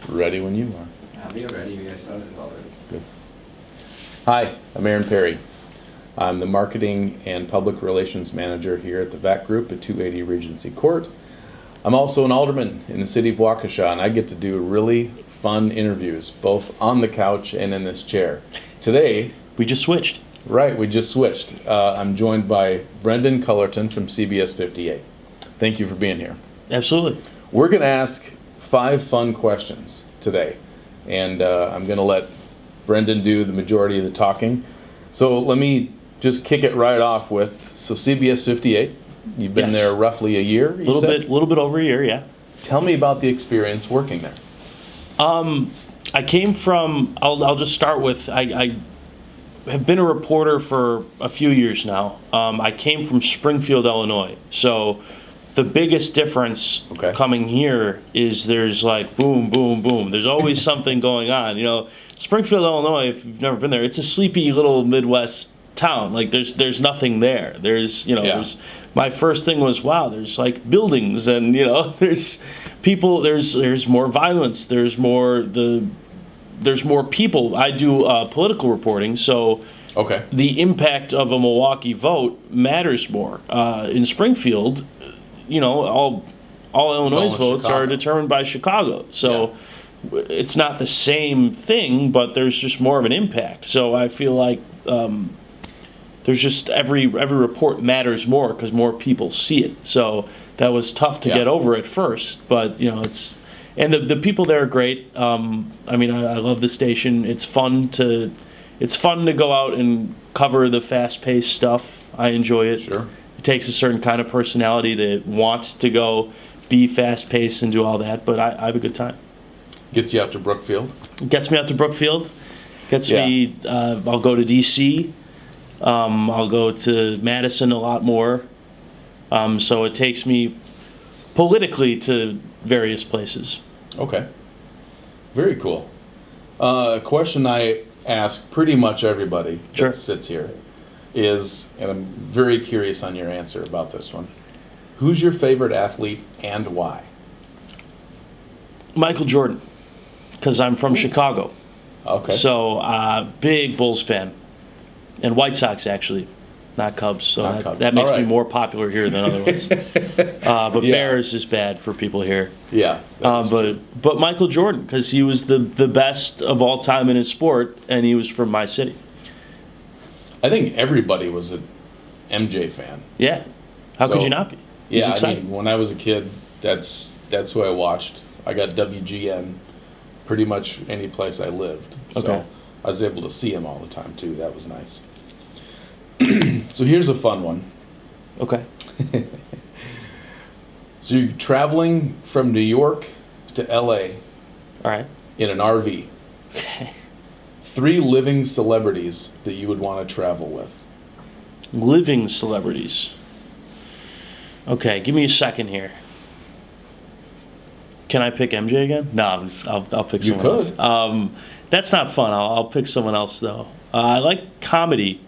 Ready when you are. I'll be ready. You guys started it already. Good. Hi, I'm Aaron Perry. I'm the Marketing and Public Relations Manager here at the VACK Group at 280 Regency Court. I'm also an alderman in the city of Waukesha, and I get to do really fun interviews, both on the couch and in this chair. Today, we just switched. Right, we just switched. I'm joined by Brendan Cullerton from CBS 58. Thank you for being here. Absolutely. We're going to ask 5 fun questions today, and I'm going to let Brendan do the majority of the talking. So let me just kick it right off with, so CBS 58, you've been there roughly a year, A little bit over a year, yeah. Tell me about the experience working there. I came from, I'll just start with, I have been a reporter for a few years now. I came from Springfield, Illinois. So the biggest difference coming here is there's like boom, boom, boom. There's always something going on. You know, Springfield, Illinois, if you've never been there, it's a sleepy little Midwest town. Like there's nothing there. There's my first thing was, wow, there's like buildings and there's people, there's more violence, there's more people. I do political reporting, so the impact of a Milwaukee vote matters more. In Springfield, all Illinois votes are determined by Chicago. So it's not the same thing, but there's just more of an impact. So I feel like there's just every report matters more because more people see it. So that was tough to get over at first, but it's. And the people there are great. I love the station. It's fun to go out and cover the fast-paced stuff. I enjoy it. Sure. It takes a certain kind of personality to want to go be fast-paced and do all that, but I have a good time. Gets you out to Brookfield? Gets me out to Brookfield. Gets me, I'll go to D.C. I'll go to Madison a lot more. So it takes me politically to various places. Okay. Very cool. A question I ask pretty much everybody that sits here is, and I'm very curious on your answer about this one, who's your favorite athlete and why? Michael Jordan, because I'm from Chicago. Okay. So, big Bulls fan. And White Sox, actually. Not Cubs, so that makes me more popular here than otherwise. But Bears is bad for people here. Yeah. But Michael Jordan, because he was the best of all time in his sport, and he was from my city. I think everybody was an MJ fan. Yeah. How could you not be? Yeah, when I was a kid, that's who I watched. I got WGN pretty much any place I lived. So I was able to see him all the time, too. That was nice. So here's a fun one. Okay. So you're traveling from New York to LA. All right. In an RV. Okay. 3 living celebrities that you would want to travel with. Living celebrities. Okay, give me a second here. Can I pick MJ again? No, I'll pick someone else. That's not fun. I'll pick someone else though. I like comedy.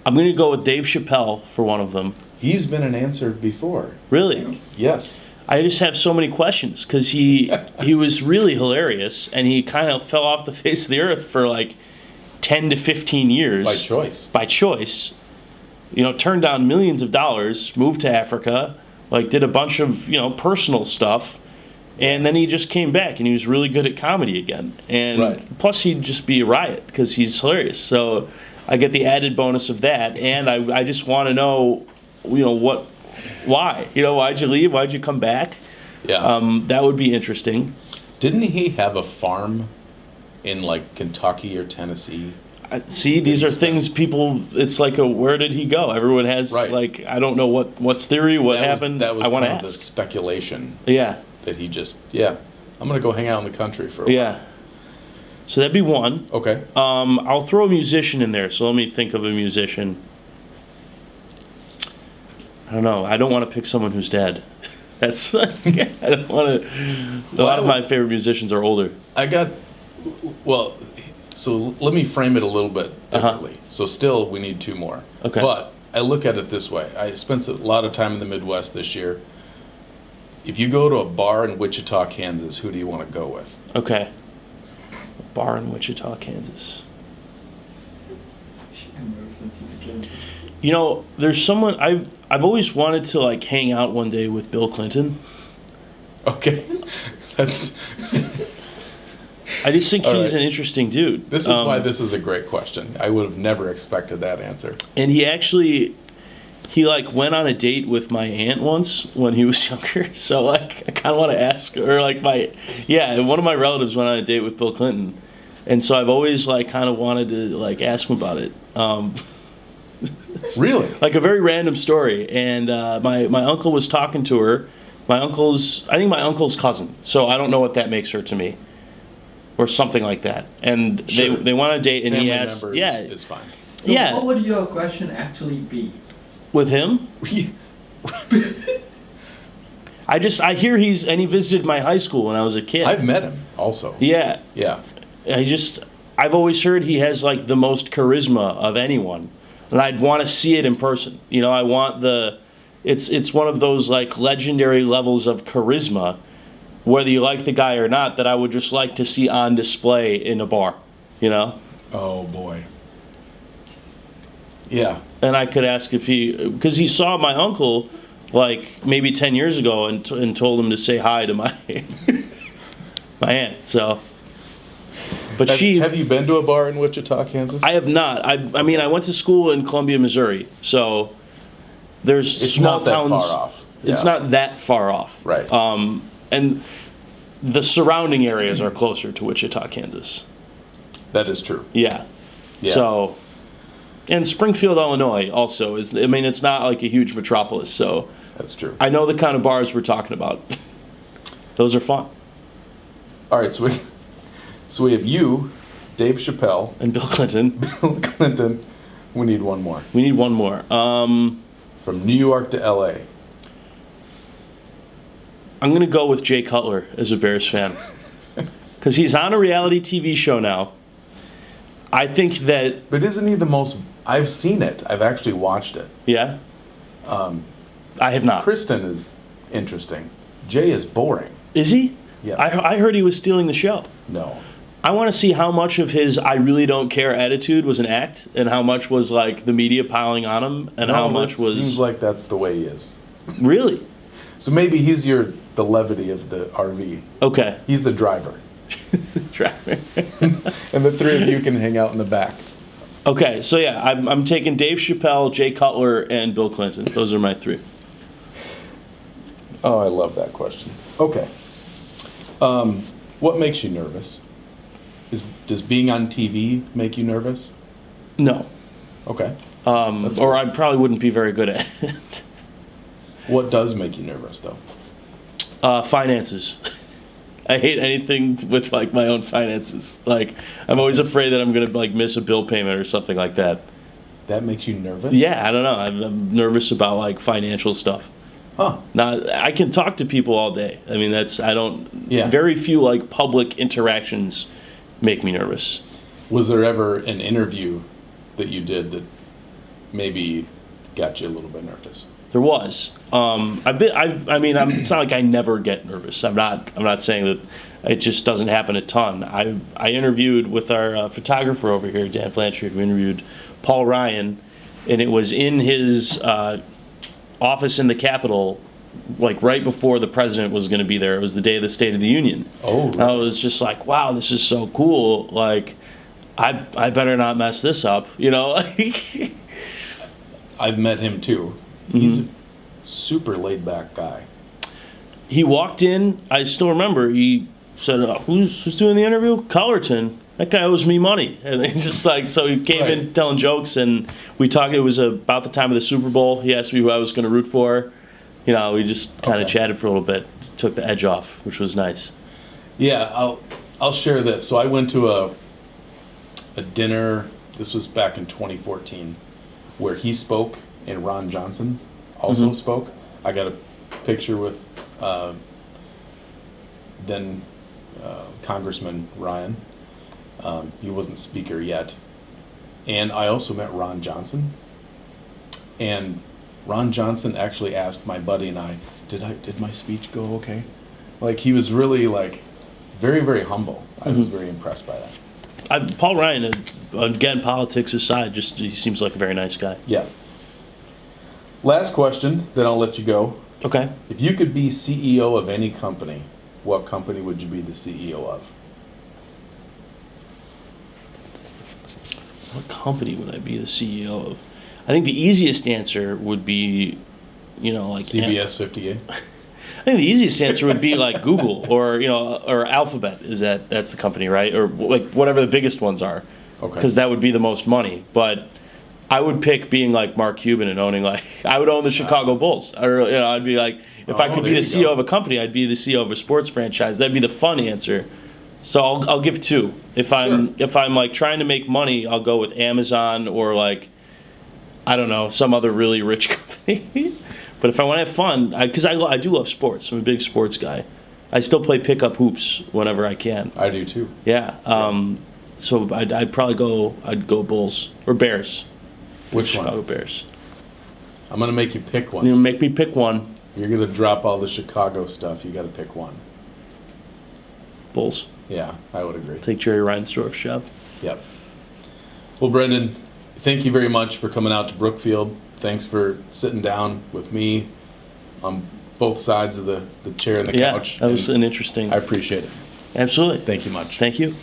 I'm going to go with Dave Chappelle for one of them. He's been an answer before. Really? Yes. I just have so many questions because he was really hilarious and he kind of fell off the face of the earth for like 10 to 15 years. By choice. By choice. Turned down millions of dollars, moved to Africa, did a bunch of, personal stuff. And then he just came back and he was really good at comedy again. And plus he'd just be a riot because he's hilarious. So I get the added bonus of that, and I just want to know, why? Why'd you leave? Why'd you come back? Yeah. That would be interesting. Didn't he have a farm in Kentucky or Tennessee? See, these are things people. It's like where did he go? Everyone has I don't know what's theory, what happened. That was I want to ask. ask. The speculation. Yeah. That he just I'm gonna go hang out in the country for a while. Yeah. So that'd be one. Okay. I'll throw a musician in there. So let me think of a musician. I don't know. I don't want to pick someone who's dead. That's I don't want to. A lot of my favorite musicians are older. So let me frame it a little bit differently. So still, we need 2 more. Okay. But I look at it this way. I spent a lot of time in the Midwest this year. if you go to a bar in Wichita, Kansas, who do you want to go with? Okay. A bar in Wichita, Kansas. You know, there's someone I've always wanted to like hang out one day with Bill Clinton. Okay. That's I just think All he's right. an interesting dude. This is why this is a great question. I would have never expected that answer. And he like went on a date with my aunt once when he was younger. So like I kind of want to ask, or like one of my relatives went on a date with Bill Clinton, and so I've always like kind of wanted to like ask him about it. Really? Like a very random story. And my uncle was talking to her. I think my uncle's cousin. So I don't know what that makes her to me, or something like that. And Sure. they went on a date, and Family he asked, member yeah, is fine. So yeah, what would your question actually be? with him. I hear he visited my high school when I was a kid. I've met him also. Yeah. Yeah. I've always heard he has like the most charisma of anyone, and I'd want to see it in person. You know, I want it's one of those like legendary levels of charisma, whether you like the guy or not, that I would just like to see on display in a bar, you know? Oh boy. Yeah. And I could ask because he saw my uncle like maybe 10 years ago and told him to say hi to my my aunt. So, but Have you been to a bar in Wichita, Kansas? I have not. I mean, I went to school in Columbia, Missouri, so there's It's small not that towns. far off. It's Yeah. not that far off. Right. And the surrounding areas are closer to Wichita, Kansas. That is true. Yeah. Yeah. So, and Springfield, Illinois also is, I mean, it's not like a huge metropolis, so That's true. I know the kind of bars we're talking about. Those are fun. All right, so we have you, Dave Chappelle, And Bill Clinton. Bill Clinton. We need one more. We need one more. From New York to L.A. I'm going to go with Jay Cutler as a Bears fan. Because he's on a reality TV show now. I think that, But isn't he the most... I've seen it. I've actually watched it. yeah, I have not. Kristen is interesting. Jay is boring. Is he? Yes. I heard he was stealing the show. No. I want to see how much of his I really don't care attitude was an act, and how much was like the media piling on him, and how much was... Seems like that's the way he is. Really? So maybe he's the levity of the RV. Okay. He's the driver. Driver. And the three of you can hang out in the back. Okay, so yeah, I'm taking Dave Chappelle, Jay Cutler, and Bill Clinton. Those are my three. Oh, I love that question. Okay. What makes you nervous? Does being on TV make you nervous? No. Okay. Or I probably wouldn't be very good at it. What does make you nervous, though? Finances. I hate anything with like my own finances. Like I'm always afraid that I'm gonna like miss a bill payment or something like that. That makes you nervous? Yeah, I don't know. I'm nervous about like financial stuff. Huh. I can talk to people all day. I mean, Yeah. very few like public interactions make me nervous. Was there ever an interview that you did that maybe got you a little bit nervous? There was. It's not like I never get nervous. I'm not saying that it just doesn't happen a ton. I interviewed with our photographer over here, Dan Blanchard. We interviewed Paul Ryan, and it was in his office in the Capitol, like right before the president was going to be there. It was the day of the State of the Union. Oh, really? I was just like, wow, this is so cool. Like, I better not mess this up, you know? I've met him too. He's a super laid back guy. He walked in, I still remember, he said, who's doing the interview? Cullerton. That guy owes me money. And he just like, so he came in telling jokes, and we talked, it was about the time of the Super Bowl. He asked me who I was going to root for. You know, we just kind of chatted for a little bit, took the edge off, which was nice. Yeah, I'll share this. So I went to a dinner, this was back in 2014, where he spoke and Ron Johnson also spoke. I got a picture with then Congressman Ryan. He wasn't speaker yet. And I also met Ron Johnson. And Ron Johnson actually asked my buddy and I, did my speech go okay? Like, he was really, like, very, very humble. I was very impressed by that. Paul Ryan, again, politics aside, just he seems like a very nice guy. Yeah. Last question, then I'll let you go. Okay. If you could be CEO of any company, what company would you be the CEO of? What company would I be the CEO of? I think the easiest answer would be, like CBS 58? I think the easiest answer would be like Google or Alphabet. That's the company, right? Or like whatever the biggest ones are. Okay. Because that would be the most money. But I would pick being like Mark Cuban and owning I would own the Chicago Bulls. Or I'd be like, if I could be the CEO of a company, I'd be the CEO of a sports franchise. That'd be the fun answer. So I'll give two. If I'm like trying to make money, I'll go with Amazon or like, I don't know, some other really rich company. But if I want to have fun, because I do love sports. I'm a big sports guy. I still play pickup hoops whenever I can. I do too. Yeah. So I'd probably go Bulls or Bears. Which one? Chicago Bears. I'm gonna make you pick one. You make me pick one. You're gonna drop all the Chicago stuff. You got to pick one. Bulls. Yeah, I would agree. Take Jerry Reinsdorf's job. Yep. Well, Brendan, thank you very much for coming out to Brookfield. Thanks for sitting down with me on both sides of the chair and the couch. Yeah, that was an interesting. I appreciate it. Absolutely. Thank you much. Thank you.